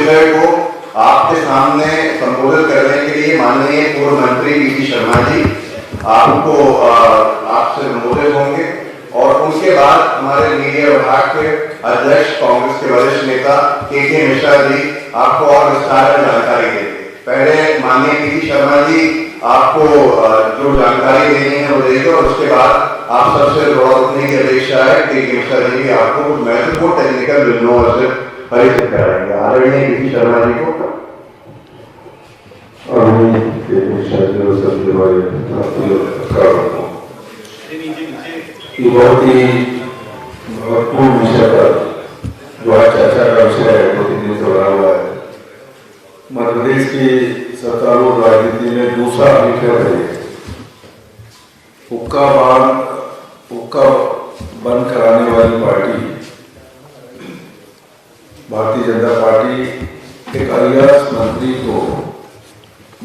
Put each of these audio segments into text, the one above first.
विषय को आपके सामने संबोधित करने के लिए माननीय पूर्व मंत्री पीसी शर्मा जी आपसे संबोधित होंगे और उनके बाद हमारे मीडिया विभाग के अध्यक्ष कांग्रेस के वरिष्ठ नेता के मिश्रा जी आपको और विस्तार में जानकारी देंगे। पहले माननीय पीसी शर्मा जी आपको जो जानकारी देनी है वो देंगे और उसके बाद आप सबसे रोकने की अपेक्षा है कि मिश्रा जी भी आपको महत्वपूर्ण टेक्निकल बिंदुओं से परिचित कराएंगे। आदरणीय पीसी शर्मा जी को बहुत ही महत्वपूर्ण विषय पर जो आज चर्चा का विषय है वो 3 दिन से बना हुआ है। मध्य प्रदेश की सत्तारूढ़ राजनीति में दूसरा विषय है हुक्का बंद कराने वाली पार्टी भारतीय जनता पार्टी एक अलियास मंत्री को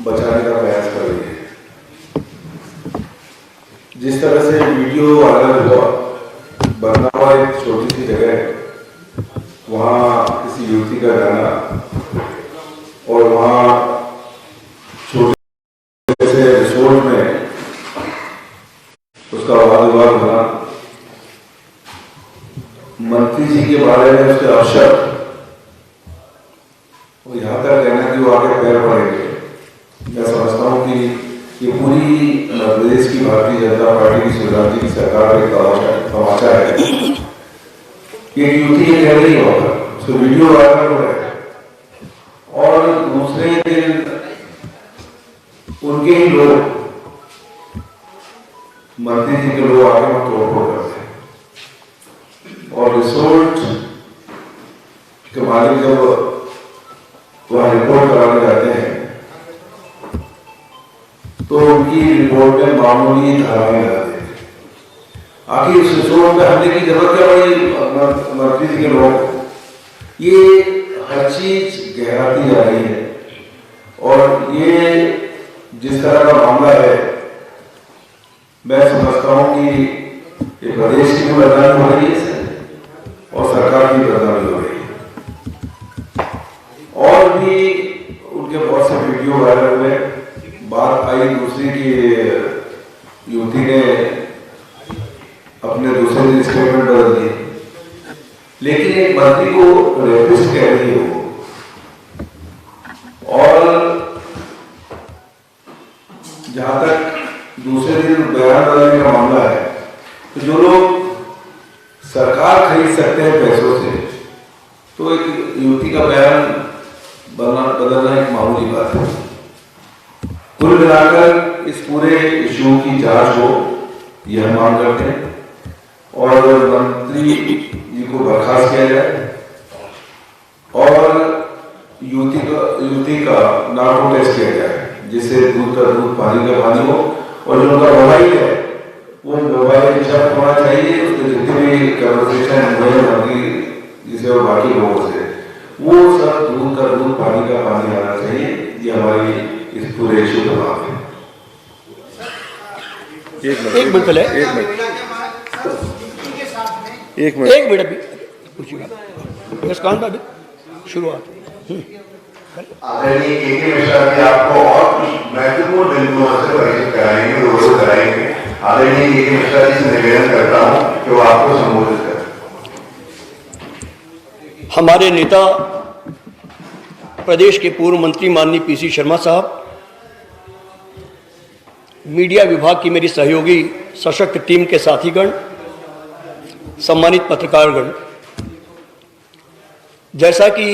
बचाने का प्रयास कर रही है। जिस तरह से वीडियो वायरल हुआ, बरनावा एक छोटी सी जगह है, वहाँ किसी युवती का जाना और वहाँ छोटे से रिसोर्ट में उसका वाद विवाद होना, मंत्री जी के बारे में उसके अवसर और यहाँ तक कहना कि वो आगे पैर पड़ेंगे। मैं समझता हूँ कि ये पूरी मध्य प्रदेश की भारतीय जनता पार्टी की शिवराज जी की सरकार का तमाशा है। ये युवती ये कह रही होगा, उसको वीडियो वायरल हो रहा है और दूसरे दिन उनके ही लोग मंत्री जी के लोग आगे में तोड़फोड़ करते हैं और रिसोर्ट के मालिक जब वह रिपोर्ट कराने जाते हैं तो उनकी रिपोर्ट में मामूली धाराएं लगाते हैं। आखिर उस रिसोर्ट में हमले की जरूरत क्या पड़ी मंत्री जी के लोग? ये हर चीज गहराती जा रही है और ये जिस तरह का मामला है, मैं समझता हूं कि ये प्रदेश की भी बदनामी हो रही है और सरकार की बदनामी हो रही है। और भी उनके बहुत से वीडियो वायरल हुए। बात आई दूसरी की युवती ने अपने दूसरे दिन स्टेटमेंट बदल दी, लेकिन एक मंत्री को रेपिस्ट कह रही है वो। और जहां तक दूसरे दिन बयान बदलने का मामला है, तो जो लोग सरकार खरीद सकते हैं पैसों से, तो एक युवती का बयान बदलना एक मामूली बात है। कुल मिलाकर इस पूरे इशू की जांच हो, यह मांग करते हैं और मंत्री जी को बर्खास्त किया जाए और युवती का नार्को टेस्ट किया जाए, जिससे दूध का दूध पानी का पानी हो और जो उनका मोबाइल है वो मोबाइल रिचार्ज होना चाहिए। उसके जितने भी कन्वर्सेशन हुए मंत्री जिसे और बाकी लोगों से, वो सब दूध का दूध पानी का पानी आना चाहिए। ये हमारी इस पूरे इशू का बात है। एक मिनट पहले एक मिनट अभी पूछिएगा शुरुआत। आदरणीय के मिश्रा जी आपको और कुछ महत्वपूर्ण बिंदुओं से परिचित कराएंगे, रूबरू कराएंगे। आदरणीय के मिश्रा जी से निवेदन करता हूं कि वो आपको संबोधित करें। हमारे नेता प्रदेश के पूर्व मंत्री माननीय पीसी शर्मा साहब, मीडिया विभाग की मेरी सहयोगी सशक्त टीम के साथीगण, सम्मानित पत्रकारगण, जैसा कि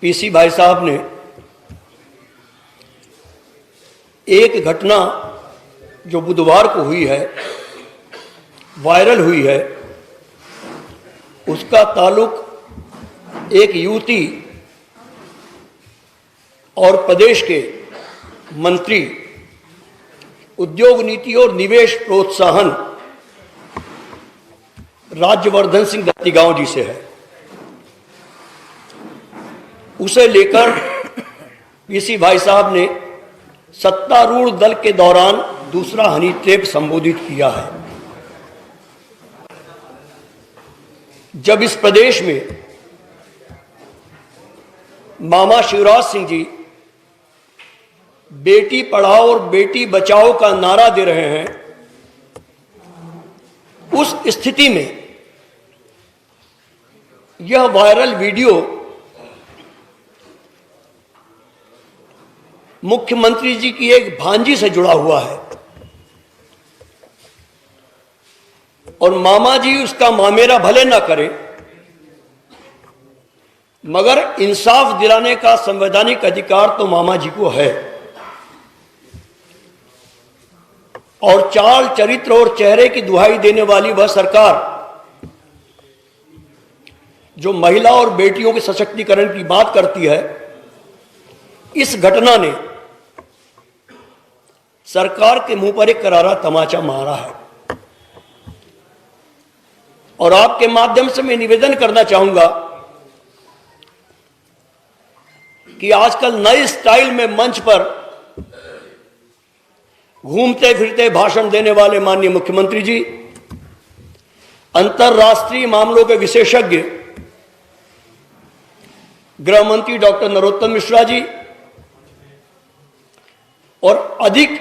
पीसी भाई साहब ने एक घटना जो बुधवार को हुई है, वायरल हुई है, उसका ताल्लुक एक युवती और प्रदेश के मंत्री उद्योग नीति और निवेश प्रोत्साहन राज्यवर्धन सिंह दत्तीगांव जी से है। उसे लेकर पीसी भाई साहब ने सत्तारूढ़ दल के दौरान दूसरा हनी ट्रैप संबोधित किया है। जब इस प्रदेश में मामा शिवराज सिंह जी बेटी पढ़ाओ और बेटी बचाओ का नारा दे रहे हैं, उस स्थिति में यह वायरल वीडियो मुख्यमंत्री जी की एक भांजी से जुड़ा हुआ है और मामा जी उसका मामेरा भले ना करे, मगर इंसाफ दिलाने का संवैधानिक अधिकार तो मामा जी को है। और चाल चरित्र और चेहरे की दुहाई देने वाली वह सरकार जो महिला और बेटियों के सशक्तिकरण की बात करती है, इस घटना ने सरकार के मुंह पर एक करारा तमाचा मारा है। और आपके माध्यम से मैं निवेदन करना चाहूंगा कि आजकल नए स्टाइल में मंच पर घूमते फिरते भाषण देने वाले माननीय मुख्यमंत्री जी, अंतर्राष्ट्रीय मामलों के विशेषज्ञ गृह मंत्री डॉक्टर नरोत्तम मिश्रा जी और अधिक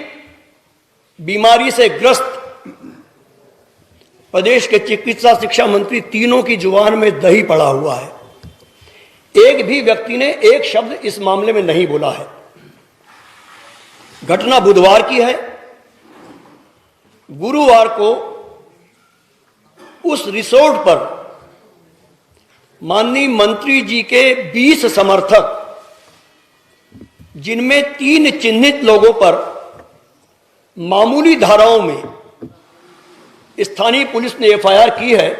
बीमारी से ग्रस्त प्रदेश के चिकित्सा शिक्षा मंत्री, तीनों की जुबान में दही पड़ा हुआ है। एक भी व्यक्ति ने एक शब्द इस मामले में नहीं बोला है। घटना बुधवार की है। गुरुवार को उस रिसोर्ट पर माननीय मंत्री जी के 20 समर्थक, जिनमें 3 चिन्हित लोगों पर मामूली धाराओं में स्थानीय पुलिस ने एफआईआर की है,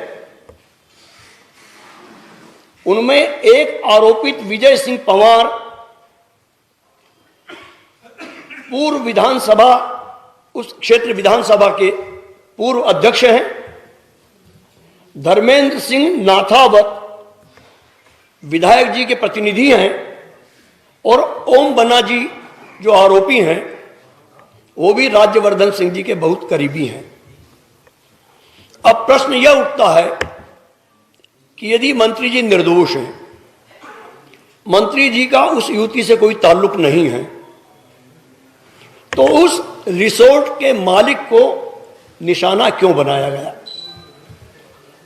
उनमें एक आरोपित विजय सिंह पंवार पूर्व विधानसभा, उस क्षेत्र विधानसभा के पूर्व अध्यक्ष हैं, धर्मेंद्र सिंह नाथावत विधायक जी के प्रतिनिधि हैं और ओम बन्ना जी जो आरोपी हैं वो भी राज्यवर्धन सिंह जी के बहुत करीबी हैं। अब प्रश्न यह उठता है कि यदि मंत्री जी निर्दोष हैं, मंत्री जी का उस युवती से कोई ताल्लुक नहीं है, तो उस रिसोर्ट के मालिक को निशाना क्यों बनाया गया?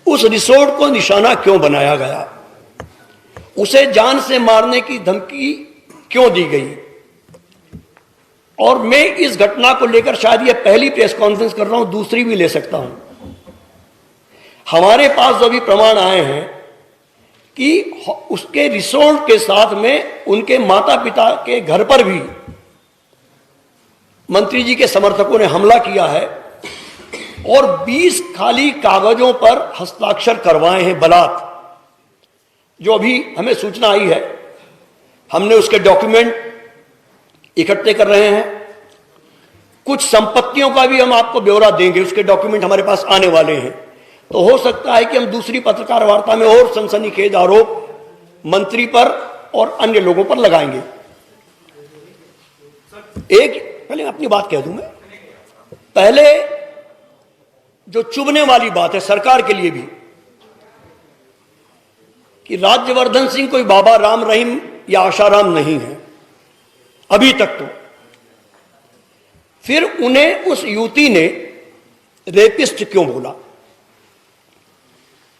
उस रिसोर्ट को निशाना क्यों बनाया गया? उसे जान से मारने की धमकी क्यों दी गई? और मैं इस घटना को लेकर शायद यह पहली प्रेस कॉन्फ्रेंस कर रहा हूं, दूसरी भी ले सकता हूं। हमारे पास जो भी प्रमाण आए हैं कि उसके रिसोर्ट के साथ में उनके माता पिता के घर पर भी मंत्री जी के समर्थकों ने हमला किया है और 20 खाली कागजों पर हस्ताक्षर करवाए हैं बलात्। जो अभी हमें सूचना आई है, हमने उसके डॉक्यूमेंट इकट्ठे कर रहे हैं। कुछ संपत्तियों का भी हम आपको ब्यौरा देंगे, उसके डॉक्यूमेंट हमारे पास आने वाले हैं। तो हो सकता है कि हम दूसरी पत्रकार वार्ता में और सनसनीखेज आरोप मंत्री पर और अन्य लोगों पर लगाएंगे। एक पहले अपनी बात कह दूं मैं, पहले जो चुभने वाली बात है सरकार के लिए भी कि राज्यवर्धन सिंह कोई बाबा राम रहीम या आशाराम नहीं है अभी तक। तो फिर उन्हें उस युवती ने रेपिस्ट क्यों बोला?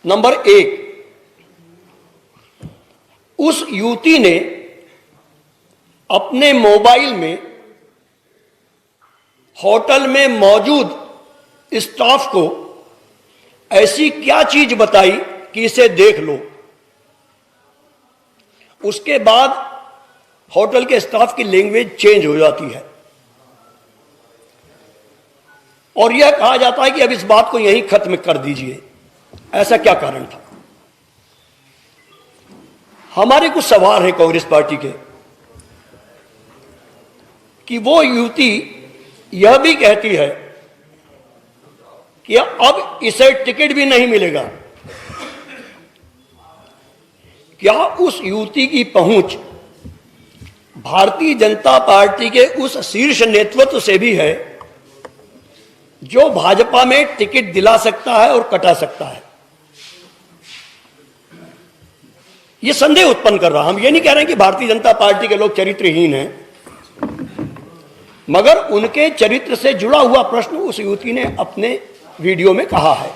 नंबर 1, उस युवती ने अपने मोबाइल में होटल में मौजूद स्टाफ को ऐसी क्या चीज बताई कि इसे देख लो। उसके बाद होटल के स्टाफ की लैंग्वेज चेंज हो जाती है और यह कहा जाता है कि अब इस बात को यहीं खत्म कर दीजिए। ऐसा क्या कारण था? हमारे कुछ सवाल हैं कांग्रेस पार्टी के कि वो युवती यह भी कहती है कि अब इसे टिकट भी नहीं मिलेगा। क्या उस युवती की पहुंच भारतीय जनता पार्टी के उस शीर्ष नेतृत्व से भी है जो भाजपा में टिकट दिला सकता है और कटा सकता है? ये संदेह उत्पन्न कर रहा। हम ये नहीं कह रहे हैं कि भारतीय जनता पार्टी के लोग चरित्रहीन हैं, मगर उनके चरित्र से जुड़ा हुआ प्रश्न उस युवती ने अपने वीडियो में कहा है।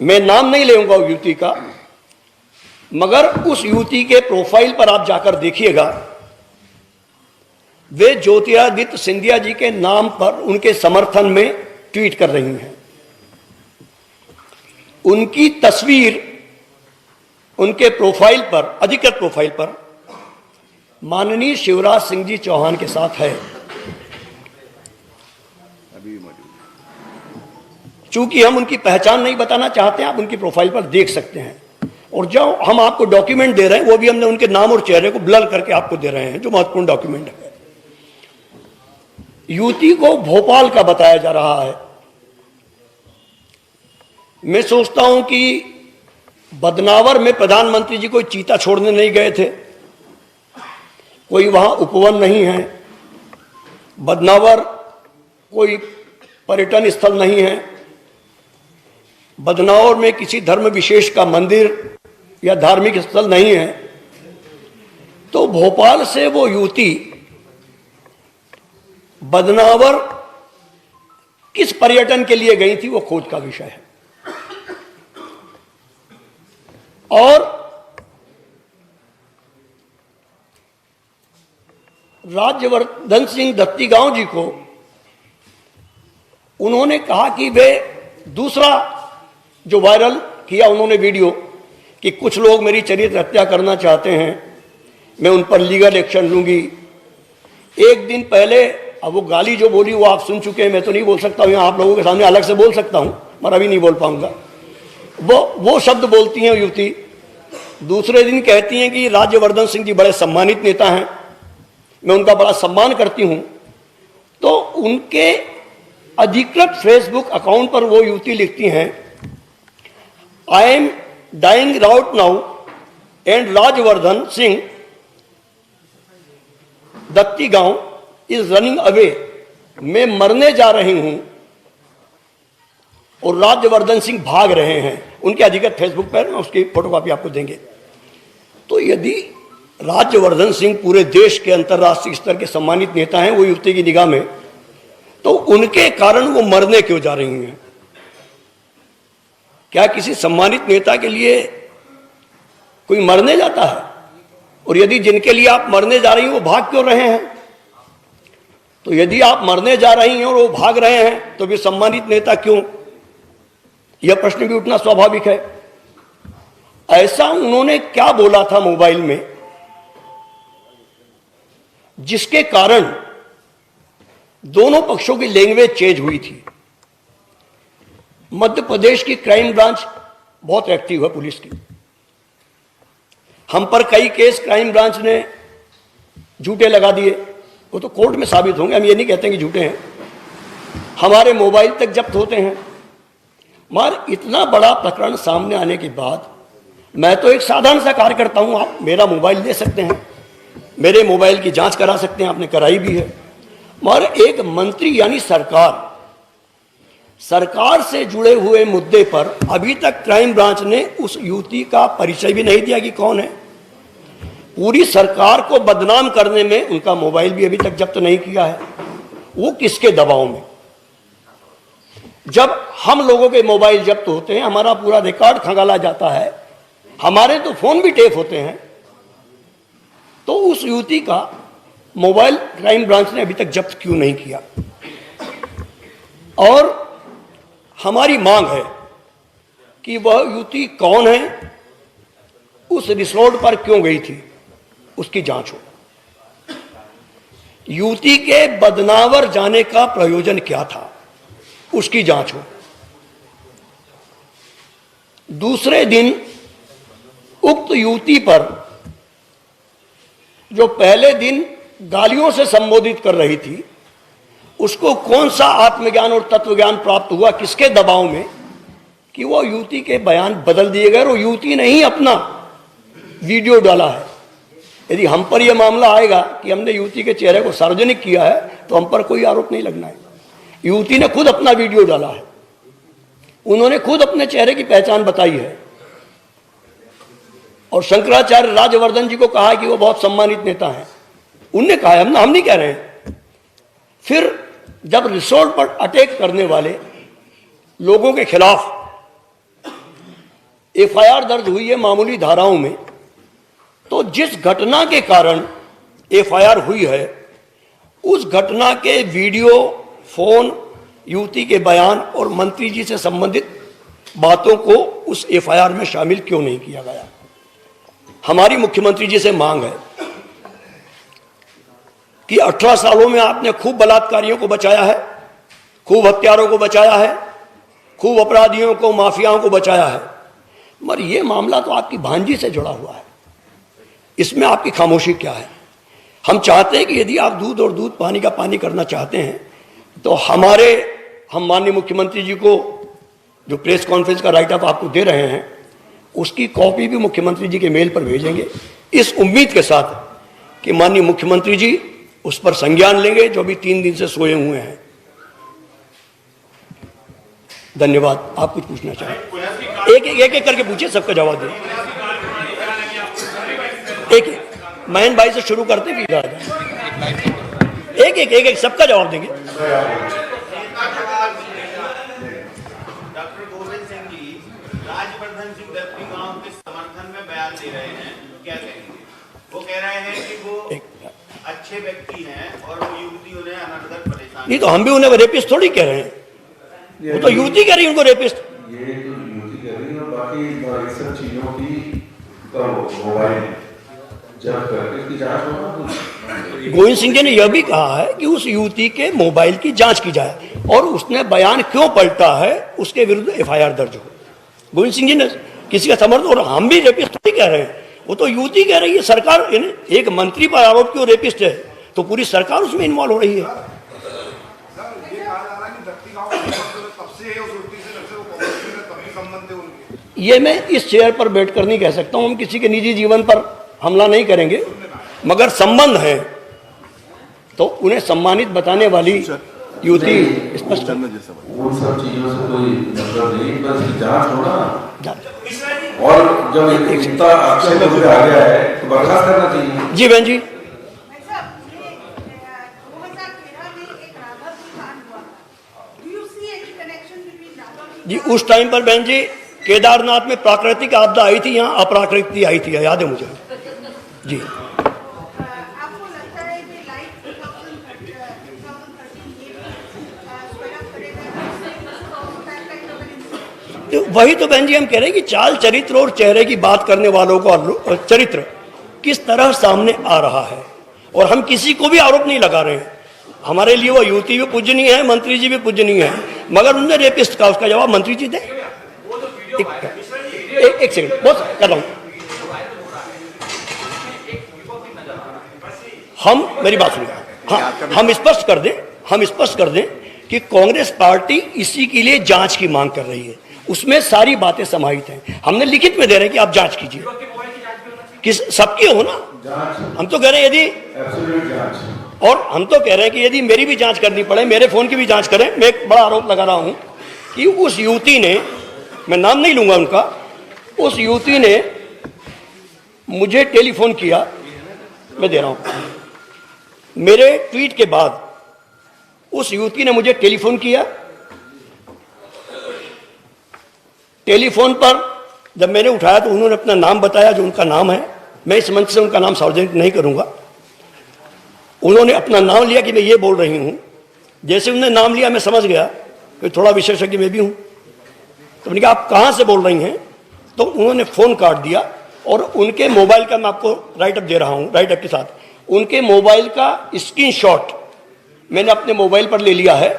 मैं नाम नहीं लेऊंगा उस युवती का, मगर उस युवती के प्रोफाइल पर आप जाकर देखिएगा, वे ज्योतिरादित्य सिंधिया जी के नाम पर उनके समर्थन में ट्वीट कर रही हैं। उनकी तस्वीर उनके प्रोफाइल पर, अधिकृत प्रोफाइल पर, माननीय शिवराज सिंह जी चौहान के साथ है। चूंकि हम उनकी पहचान नहीं बताना चाहते हैं, आप उनकी प्रोफाइल पर देख सकते हैं। और जो हम आपको डॉक्यूमेंट दे रहे हैं, वो भी हमने उनके नाम और चेहरे को ब्लर करके आपको दे रहे हैं, जो महत्वपूर्ण डॉक्यूमेंट है। युवती को भोपाल का बताया जा रहा है। मैं सोचता हूं कि बदनावर में प्रधानमंत्री जी कोई चीता छोड़ने नहीं गए थे, कोई वहां उपवन नहीं है, बदनावर कोई पर्यटन स्थल नहीं है, बदनावर में किसी धर्म विशेष का मंदिर या धार्मिक स्थल नहीं है। तो भोपाल से वो युवती बदनावर किस पर्यटन के लिए गई थी, वो खोज का विषय है। और राज्यवर्धन सिंह दत्तीगांव जी को उन्होंने कहा कि वे दूसरा जो वायरल किया उन्होंने वीडियो, कि कुछ लोग मेरी चरित्र हत्या करना चाहते हैं, मैं उन पर लीगल एक्शन लूंगी। एक दिन पहले, अब वो गाली जो बोली वो आप सुन चुके हैं, मैं तो नहीं बोल सकता हूं, यहाँ आप लोगों के सामने अलग से बोल सकता हूं, मगर अभी नहीं बोल पाऊंगा। वो शब्द बोलती हैं युवती। दूसरे दिन कहती हैं कि राज्यवर्धन सिंह जी बड़े सम्मानित नेता हैं, मैं उनका बड़ा सम्मान करती हूं। तो उनके अधिकृत फेसबुक अकाउंट पर वो युवती लिखती हैं, I am dying right now and Rajvardhan Singh Dattigaon is running away. मैं मरने जा रही हूं और राज्यवर्धन सिंह भाग रहे हैं। उनके अधिकृत फेसबुक पर उसकी फोटोकॉपी आपको देंगे। तो यदि राज्यवर्धन सिंह पूरे देश के अंतर्राष्ट्रीय स्तर के सम्मानित नेता हैं वो युवती की निगाह में, तो उनके कारण वो मरने क्यों जा रही हैं? क्या किसी सम्मानित नेता के लिए कोई मरने जाता है? और यदि जिनके लिए आप मरने जा रही हैं वो भाग क्यों रहे हैं? तो यदि आप मरने जा रही हैं और वो भाग रहे हैं तो भी सम्मानित नेता क्यों? यह प्रश्न भी उठना स्वाभाविक है। ऐसा उन्होंने क्या बोला था मोबाइल में जिसके कारण दोनों पक्षों की लैंग्वेज चेंज हुई थी? मध्य प्रदेश की क्राइम ब्रांच बहुत एक्टिव है, पुलिस की। हम पर कई केस क्राइम ब्रांच ने झूठे लगा दिए, वो तो कोर्ट में साबित होंगे, हम ये नहीं कहते कि झूठे हैं। हमारे मोबाइल तक जब्त होते हैं। मगर इतना बड़ा प्रकरण सामने आने के बाद मैं तो एक साधारण सा कार्यकर्ता हूं, आप मेरा मोबाइल ले सकते हैं, मेरे मोबाइल की जांच करा सकते हैं, आपने कराई भी है। मगर एक मंत्री यानी सरकार से जुड़े हुए मुद्दे पर अभी तक क्राइम ब्रांच ने उस युवती का परिचय भी नहीं दिया कि कौन है। पूरी सरकार को बदनाम करने में उनका मोबाइल भी अभी तक जब्त नहीं किया है। वो किसके दबाव में? जब हम लोगों के मोबाइल जब्त होते हैं, हमारा पूरा रिकॉर्ड खंगाला जाता है, हमारे तो फोन भी टेप होते हैं, तो उस युवती का मोबाइल क्राइम ब्रांच ने अभी तक जब्त क्यों नहीं किया? और हमारी मांग है कि वह युवती कौन है, उस रिसोर्ट पर क्यों गई थी, उसकी जांच हो। युवती के बदनावर जाने का प्रयोजन क्या था, उसकी जांच हो। दूसरे दिन उक्त युवती पर जो पहले दिन गालियों से संबोधित कर रही थी, उसको कौन सा आत्मज्ञान और तत्वज्ञान प्राप्त हुआ, किसके दबाव में, कि वो युवती के बयान बदल दिए गए और युवती ने ही अपना वीडियो डाला है। यदि हम पर यह मामला आएगा कि हमने युवती के चेहरे को सार्वजनिक किया है, तो हम पर कोई आरोप नहीं लगना है। युवती ने खुद अपना वीडियो डाला है, उन्होंने खुद अपने चेहरे की पहचान बताई है। और शंकराचार्य राजवर्धन जी को कहा कि वो बहुत सम्मानित नेता हैं, उनने कहा है, हम नहीं कह रहे हैं। फिर जब रिसोर्ट पर अटैक करने वाले लोगों के खिलाफ एफआईआर दर्ज हुई है मामूली धाराओं में, तो जिस घटना के कारण एफआईआर हुई है उस घटना के वीडियो, फोन, युवती के बयान और मंत्री जी से संबंधित बातों को उस एफआईआर में शामिल क्यों नहीं किया गया। हमारी मुख्यमंत्री जी से मांग है कि 18 सालों में आपने खूब बलात्कारियों को बचाया है, खूब हत्यारों को बचाया है, खूब अपराधियों को, माफियाओं को बचाया है, मगर ये मामला तो आपकी भांजी से जुड़ा हुआ है, इसमें आपकी खामोशी क्या है। हम चाहते हैं कि यदि आप दूध और दूध पानी का पानी करना चाहते हैं तो हम माननीय मुख्यमंत्री जी को जो प्रेस कॉन्फ्रेंस का राइट अप आपको दे रहे हैं उसकी कॉपी भी मुख्यमंत्री जी के मेल पर भेजेंगे, इस उम्मीद के साथ कि माननीय मुख्यमंत्री जी उस पर संज्ञान लेंगे जो भी 3 दिन से सोए हुए हैं। धन्यवाद। आप कुछ पूछना चाहें? एक करके पूछिए, सबका जवाब दें। एक महेंद्र भाई से शुरू करते भी एक सबका जवाब देंगे। डॉक्टर गोविंद सिंह जी राजवर्धन सिंह दत्ती गांव के समर्थन में बयान दे रहे हैं, क्या कहेंगे? वो कह रहे हैं कि वो अच्छे व्यक्ति हैं और वो युवती उन्हें अनर्गल परेशान। नहीं तो हम भी उन्हें रेपिस्ट थोड़ी कह रहे हैं, वो तो युवती कह रही है उनको रेपिस्ट। ये तो युवती कह रही है और बाकी सब चीजों की तो मोबाइल जब करके इसकी जांच होगा। गोविंद सिंह जी ने यह भी कहा है कि उस युवती के मोबाइल की जांच की जाए और उसने बयान क्यों पलटा है उसके विरुद्ध एफआईआर दर्ज हो। गोविंद सिंह जी ने किसी का समर्थन, और हम भी रेपिस्ट नहीं कह रहे हैं, वो तो युवती कह रही है। सरकार एक मंत्री पर आरोप क्यों रेपिस्ट है तो पूरी सरकार उसमें इन्वॉल्व हो रही है। ये मैं इस चेयर पर बैठकर नहीं कह सकता हूं, हम किसी के निजी जीवन पर हमला नहीं करेंगे, मगर संबंध है तो उन्हें सम्मानित बताने वाली युवती स्पष्ट। वो सब चीजों से कोई मतलब नहीं, बस जांच होना। और जब इतना अक्षय रूप से आ गया है तो बर्खास्त करना चाहिए। जी बहन जी, जी उस टाइम पर बहन जी केदारनाथ में प्राकृतिक आपदा आई थी, यहाँ अप्राकृतिक आई थी, याद है मुझे। जी आपको लगता है कि लाइफ 2013 तो वही तो बहन जी हम कह रहे हैं कि चाल चरित्र और चेहरे की बात करने वालों को चरित्र किस तरह सामने आ रहा है, और हम किसी को भी आरोप नहीं लगा रहे हैं। हमारे लिए वो युवती भी पूजनीय है, मंत्री जी भी पूजनीय है, मगर उनने रेपिस्ट का उसका जवाब मंत्री जी दे। एक सेकंड बस कर रहा हूं। हम मेरी बात सुनिए, हाँ हम स्पष्ट कर दें कि कांग्रेस पार्टी इसी के लिए जांच की मांग कर रही है, उसमें सारी बातें समाहित हैं। हमने लिखित में दे रहे हैं कि आप जांच कीजिए, किस सबकी हो ना। हम तो कह रहे हैं यदि, और हम तो कह रहे हैं कि यदि मेरी भी जांच करनी पड़े, मेरे फोन की भी जांच करें। मैं एक बड़ा आरोप लगा रहा हूं कि उस युवती ने, मैं नाम नहीं लूंगा उनका, उस युवती ने मुझे टेलीफोन किया, मैं दे रहा हूं, मेरे ट्वीट के बाद उस युवती ने मुझे टेलीफोन किया। टेलीफोन पर जब मैंने उठाया तो उन्होंने अपना नाम बताया, जो उनका नाम है, मैं इस मंच से उनका नाम सार्वजनिक नहीं करूंगा। उन्होंने अपना नाम लिया कि मैं ये बोल रही हूं। जैसे उन्होंने नाम लिया मैं समझ गया कि थोड़ा विशेषज्ञ मैं भी हूं, तो मैंने कहा आप कहां से बोल रही हैं, तो उन्होंने फोन काट दिया और उनके मोबाइल का मैं आपको राइट अप दे रहा हूं, राइट अप के साथ उनके मोबाइल का स्क्रीनशॉट मैंने अपने मोबाइल पर ले लिया है,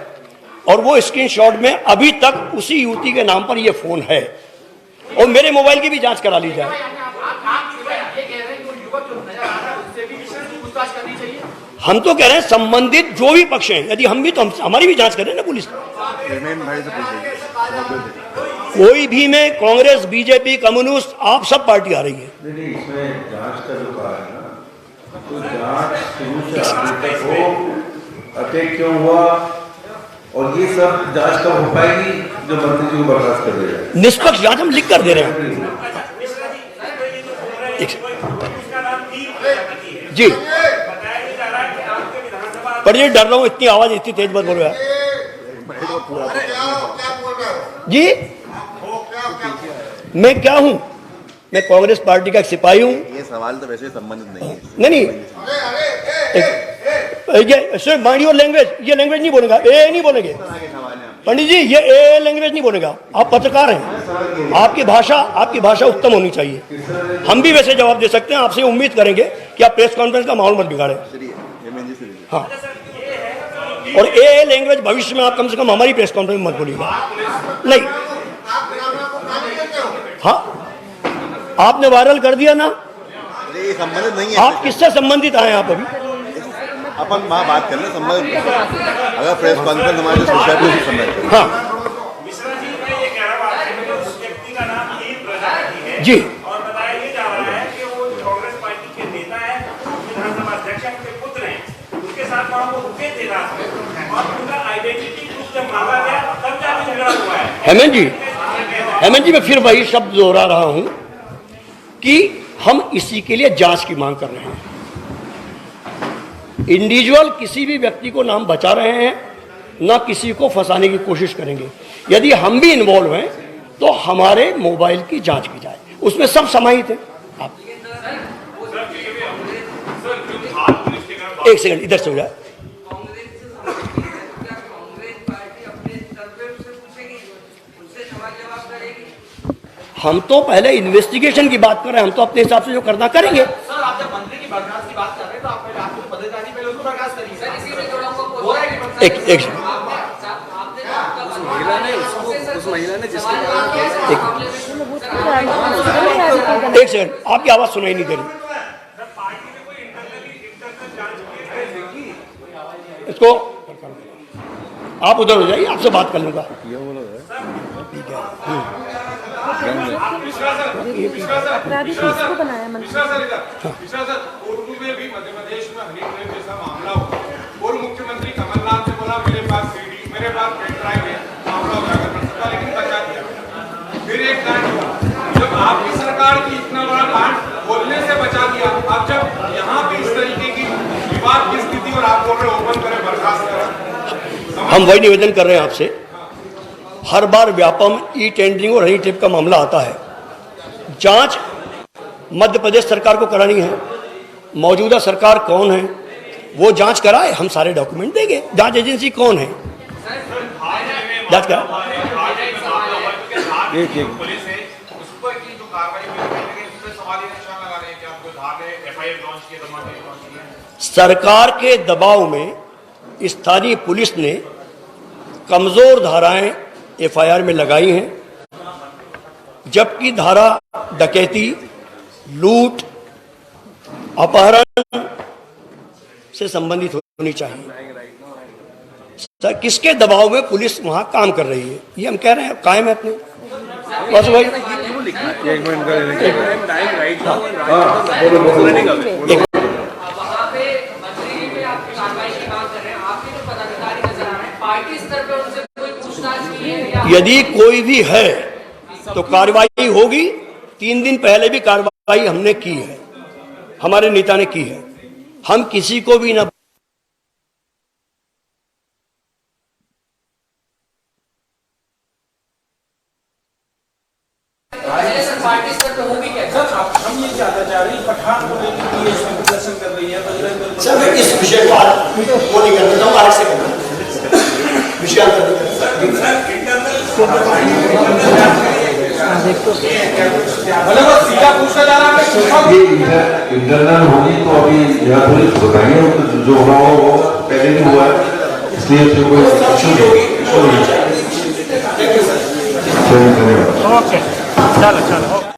और वो स्क्रीनशॉट में अभी तक उसी युवती के नाम पर ये फोन है, और मेरे मोबाइल की भी जांच करा ली जाए। हम तो कह रहे हैं संबंधित जो भी पक्ष हैं, यदि हम भी तो हमारी भी जांच करें ना पुलिस। कोई भी में कांग्रेस, बीजेपी, कम्युनिस्ट, आप सब पार्टी आ रही है। नहीं, इसमें जांच का जो कहा है ना, तो जांच शुरू से आगे तक हो, अटैक क्यों हुआ, और ये सब जांच कब हो पाएगी जो मंत्री जी को बर्खास्त कर देगा। निष्पक्ष जांच हम लिख कर दे रहे हैं। एक जी पर ये डर रहा हूं, इतनी आवाज इतनी तेज मत बोलो यार जी। मैं क्या हूं? मैं कांग्रेस पार्टी का एक सिपाही हूं। ये सवाल तो वैसे संबंधित नहीं है। नहीं सिर्फ माइंड योर लैंग्वेज, ये लैंग्वेज नहीं बोलेगा, ए नहीं बोलेंगे पंडित जी, ये ए लैंग्वेज नहीं बोलेगा। आप पत्रकार हैं, आपकी भाषा उत्तम होनी चाहिए। हम भी वैसे जवाब दे सकते हैं, आपसे उम्मीद करेंगे कि आप प्रेस कॉन्फ्रेंस का माहौल मत बिगाड़े। हाँ, और ए लैंग्वेज भविष्य में आप कम से कम हमारी प्रेस कॉन्फ्रेंस मत बोलिएगा। नहीं, हाँ आपने वायरल कर दिया ना। ये संबंधित नहीं है। आप किससे संबंधित आए आप अभी? अपन वहाँ बात कर ले संबंधित, अगर प्रेस कॉन्फ्रेंस हमारे विषय पे संबंधित। हाँ जी, और बताया ये जा रहा है कि वो कांग्रेस पार्टी के नेता है, विधानसभा अध्यक्ष है, उनके पुत्र हैं, उनके साथ वहां वो रुके थे रात में और उनका आइडेंटिटी प्रूफ जब मांगा गया तब जाके झगड़ा हुआ है। हेमंत जी मैं फिर वही शब्द दोहरा रहा हूं कि हम इसी के लिए जांच की मांग कर रहे हैं। इंडिविजुअल किसी भी व्यक्ति को नाम बचा रहे हैं, ना किसी को फंसाने की कोशिश करेंगे। यदि हम भी इन्वॉल्व हैं तो हमारे मोबाइल की जांच की जाए, उसमें सब समाहित है। आप एक सेकंड इधर से हो जाए। हम तो पहले इन्वेस्टिगेशन की बात कर रहे हैं, हम तो अपने हिसाब से जो करना करेंगे। सर आप जब मंत्री की बर्खास्त की बात कर रहे हैं तो आप पहले आपको पदचारी पहले उसको बर्खास्त करिए। सर इसी में थोड़ा आपको एक सेकंड आपकी आवाज सुनाई नहीं दे रही। इसको आप उधर हो जाइए, आपसे बात कर लूंगा। अपराधी किसको बनाया मिश्रा सर पूर्व में भी मध्य प्रदेश में हनी ट्रेन जैसा मामला हुआ और मुख्यमंत्री कमलनाथ ने बोला मेरे पास सीडी, मेरे पास पेन ड्राइव है, मामला उजागर कर सकता, लेकिन बचा दिया। फिर एक कांड हुआ, जब आपकी सरकार की इतना बड़ा कांड बोलने से बचा दिया, अब जब यहाँ पे इस तरीके की विवाद की स्थिति और आप बोल रहे ओपन करें, बर्खास्त करें, हम वही निवेदन कर रहे हैं आपसे। हर बार व्यापम ई टेंडरिंग और हनी ट्रैप का मामला आता है, जांच मध्य प्रदेश सरकार को करानी है। मौजूदा सरकार कौन है वो जांच कराए, हम सारे डॉक्यूमेंट देंगे। जांच एजेंसी कौन है, जांच करा। पुलिस है उस पर की जो कार्रवाई हुई है, उस पर सवाल निशान लगा रहे हैं कि आपको धार ने एफआईआर लॉन्च किया, धमाके लॉन्च किया। सरकार के दबाव में स्थानीय पुलिस ने कमजोर धाराएं एफआईआर में लगाई हैं, जबकि धारा डकैती, लूट, अपहरण से संबंधित होनी चाहिए। सर किसके दबाव में पुलिस वहां काम कर रही है, ये हम कह रहे हैं, कायम है अपने। बस भाई यदि कोई भी है तो कार्रवाई होगी। 3 दिन पहले भी कार्रवाई हमने की है, हमारे नेता ने की है। हम किसी को भी ना पार्टी स्तर पे होगी क्या? सर हम ये चाहते चाह रही पठान को लेकर के इसमें प्रदर्शन कर रही है, बजरंग दल। सर मैं इस विषय को वो नहीं करना चाहूँगा, आगे से करना विषय ये इंटरनल होगी तो अभी यहाँ पुलिस बताएंगे, जो हुआ वो पहले भी हुआ है, इसलिए उसमें कोई इशू नहीं। ओके चलो चलो।